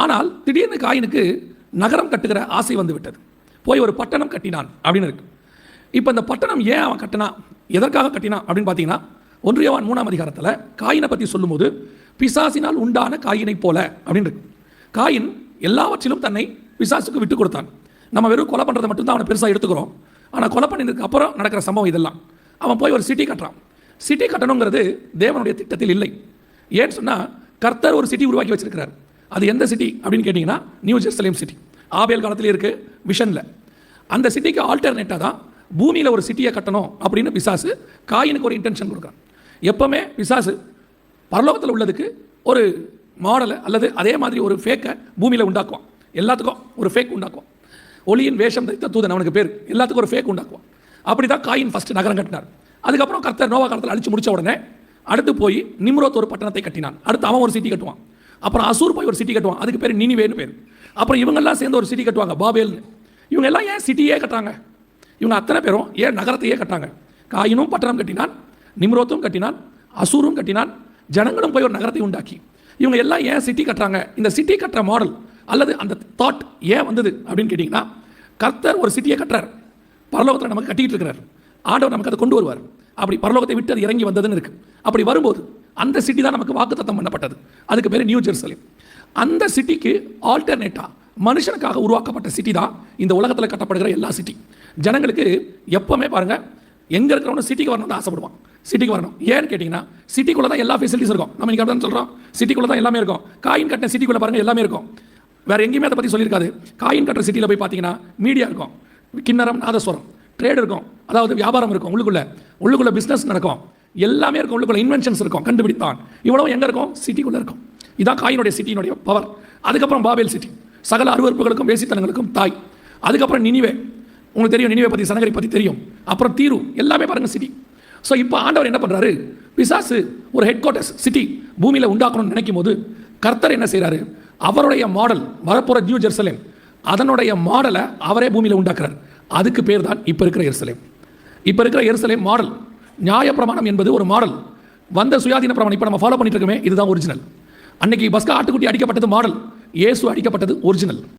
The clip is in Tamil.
ஆனால் திடீர்னு காயினுக்கு நகரம் கட்டுகிற ஆசை வந்து விட்டது. போய் ஒரு பட்டணம் கட்டினான் அப்படின்னு இருக்கு. இப்போ இந்த பட்டணம் ஏன் அவன் கட்டினான், எதற்காக கட்டினான் அப்படின்னு பார்த்தீங்கன்னா, 1 யோவான் 3ஆம் அதிகாரத்தில் காயினை பற்றி சொல்லும்போது பிசாசினால் உண்டான காயினை போல அப்படின்னு இருக்கு. காயின் எல்லாவற்றிலும் தன்னை பிசாசுக்கு விட்டு கொடுத்தான். நம்ம வெறும் கொலை பண்ணுறதை மட்டும்தான் அவனை பெருசாக எடுத்துக்கிறோம். ஆனால் கொலை பண்ணதுக்கு அப்புறம் நடக்கிற சம்பவம் இதெல்லாம். அவன் போய் ஒரு சிட்டி கட்டுறான். சிட்டி கட்டணுங்கிறது தேவனுடைய திட்டத்தில் இல்லை. ஏன்னு சொன்னால், கர்த்தர் ஒரு சிட்டி உருவாக்கி வச்சிருக்கிறார். அது எந்த சிட்டி அப்படின்னு கேட்டிங்கன்னா, நியூ ஜெருசலேம் சிட்டி. ஆபேல் காலத்தில் இருக்குது விஷனில். அந்த சிட்டிக்கு ஆல்டர்னேட்டாக தான் பூமியில் ஒரு சிட்டியை கட்டணும் அப்படின்னு பிசாசு காயினுக்கு ஒரு இன்டென்ஷன் கொடுக்குறான். எப்போவுமே பிசாசு பரலோகத்தில் உள்ளதுக்கு ஒரு மாடலை அல்லது அதே மாதிரி ஒரு ஃபேக்கை பூமியில் உண்டாக்குவான். எல்லாத்துக்கும் ஒரு ஃபேக் உண்டாக்குவான். ஒளியின் வேஷம் தரித்த தூதன் அவனுக்கு பேர். எல்லாத்துக்கும் ஒரு ஃபேக் உண்டாக்குவான். அப்படி தான் காயின் ஃபஸ்ட்டு நகரம் கட்டினார். அதுக்கப்புறம் கர்த்தர் நோவா காலத்தில் அழிச்சு முடிச்ச உடனே அடுத்து போய் நிம்ரோத் ஒரு பட்டணத்தை கட்டினான். அடுத்து அவன் ஒரு சிட்டி கட்டுவான். அப்புறம் அசூர் போய் ஒரு சிட்டி கட்டுவான். அதுக்கு பேர் நினிவேன்னு பேர். அப்புறம் இவங்கெல்லாம் சேர்ந்து ஒரு சிட்டி கட்டுவாங்க, பாபேல்னு. இவங்க எல்லாம் ஏன் சிட்டியே கட்டுறாங்க? இவங்க அத்தனை பேரும் ஏன் நகரத்தையே கட்டாங்க? காயினும் பட்டணம் கட்டினான், நிம்ரோத்தும் கட்டினான், அசூரும் கட்டினான், ஜனங்களும் போய் ஒரு நகரத்தை உண்டாக்கி. இவங்க எல்லாம் ஏன் சிட்டி கட்டுறாங்க? இந்த சிட்டி கட்டுற மாடல் அல்லது அந்த தாட் ஏன் வந்தது அப்படின்னு கேட்டிங்கன்னா, கர்த்தர் ஒரு சிட்டியை கட்டுறார், பரலோகத்தில் நமக்கு கட்டிகிட்டு இருக்கிறார். ஆண்டவர் நமக்கு அதை கொண்டு வருவார். அப்படி பரலோகத்தை விட்டு அது இறங்கி வந்ததுன்னு இருக்குது. அப்படி வரும்போது அந்த சிட்டி தான் நமக்கு வாக்குத்தத்தம் பண்ணப்பட்டது. அதுக்கு பேர் நியூ ஜெருசலேம். அந்த சிட்டிக்கு ஆல்டர்னேட்டாக மனுஷனுக்காக உருவாக்கப்பட்ட சிட்டி தான் இந்த உலகத்தில் கட்டப்படுகிற எல்லா சிட்டி. ஜனங்களுக்கு எப்போவுமே பாருங்கள், எங்கே இருக்கிறவங்க சிட்டிக்கு வரணும் தான் ஆசைப்படுவான். சிட்டிக்கு வரணும் ஏன்னு கேட்டிங்கன்னா, சிட்டிக்குள்ளே தான் எல்லா ஃபெசிலிட்டிஸ் இருக்கும். நம்ம இங்கே தான் சொல்கிறோம், சிட்டிக்குள்ளே தான் எல்லாமே இருக்கும். காயின் கட்டின சிட்டிக்குள்ளே பாருங்கள் எல்லாமே இருக்கும். வேறு எங்கேயுமே அதை பற்றி சொல்லியிருக்காது. காயின் கட்டுற சிட்டியில் போய் பார்த்தீங்கன்னா மீடியா இருக்கும், கிண்ணறம், நாதஸ்வரம், ட்ரேட் இருக்கும், அதாவது வியாபாரம் இருக்கும், உள்ளுக்குள்ளே பிஸ்னஸ் நடக்கும், எல்லாமே இருக்கும். உள்ளுக்குள்ளே இன்வென்ஷன்ஸ் இருக்கும், கண்டுபிடித்தான். இவ்வளவு எங்கே இருக்கும்? சிட்டிக்குள்ளே இருக்கும். இதான் காயினுடைய சிட்டியினுடைய பவர். அதுக்கப்புறம் பாபேல் சிட்டி, சகல அருவருப்புகளுக்கும் வேசித்தனங்களுக்கும் தாய். அதுக்கப்புறம் நினிவே, உங்களுக்கு தெரியும், நினிவே பற்றி, சனகரி பற்றி தெரியும். அப்புறம் தீரு, எல்லாமே பாருங்கள் சிட்டி. ஸோ இப்போ ஆண்டவர் என்ன பண்ணுறாரு? பிசாசு ஒரு ஹெட் குவார்ட்டர்ஸ் சிட்டி பூமியில் உண்டாக்கணும்னு நினைக்கும் போது கர்த்தர் என்ன செய்கிறாரு? அவருடைய மாடல், வரப்போகிற நியூ ஜெருசலேம், அதனுடைய மாடலை அவரே பூமியில் உண்டாக்குறார். அதுக்கு பேர் தான் இப்போ இருக்கிற எருசலேம். இப்போ இருக்கிற எருசலேம் மாடல். நியாயப்பிரமாணம் என்பது ஒரு மாடல். வந்த சுயாதீன பிரமாணம் இப்போ நம்ம ஃபாலோ பண்ணிட்டு இருக்கோமே, இதுதான் ஒரிஜினல். அன்னைக்கு பஸ்கா ஆட்டுக்குட்டி அடிக்கப்பட்டது மாடல், இயேசு அடிக்கப்பட்டது ஒரிஜினல்.